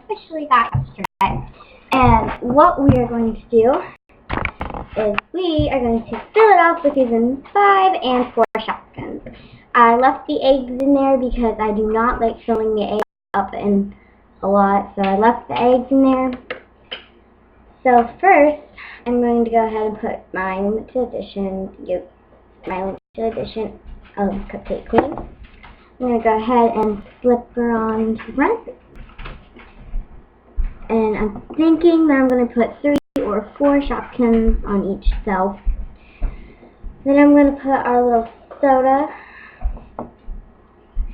officially got yesterday. And what we are going to do is we are going to fill it up with season 5 and 4 shopkins. I left the eggs in there because I do not like filling the eggs up in a lot, so I left the eggs in there. So first, I'm going to go ahead and put my limited edition cupcake queen. I'm going to go ahead and slip her on to the front. And I'm thinking that I'm going to put 3 or 4 shopkins on each shelf. Then I'm going to put our little soda,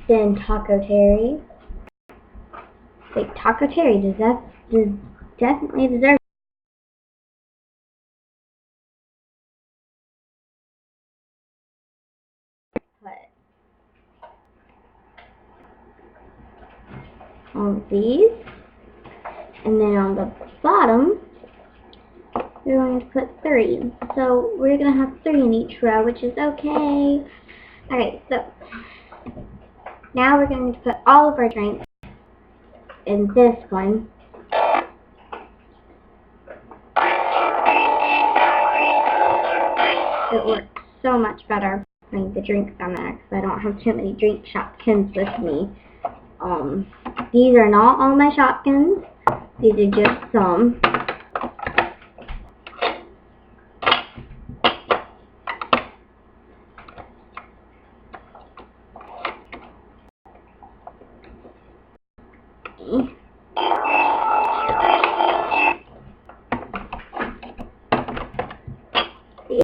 then Taco Terry. Wait, Taco Terry, does definitely deserve all of these. And then on the bottom, we're going to put 3. So we're going to have 3 in each row, which is okay. Alright, so now we're going to put all of our drinks in this one. It works so much better putting the drinks on there because I don't have too many drink shopkins with me. These are not all my shopkins. These are just some.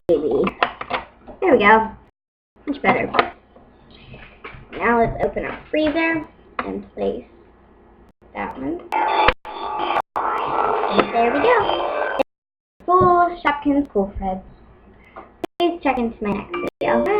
Baby. There we go. Much better. Now let's open our freezer and place that one. And there we go. Full shopkins cool threads. Please check into my next video.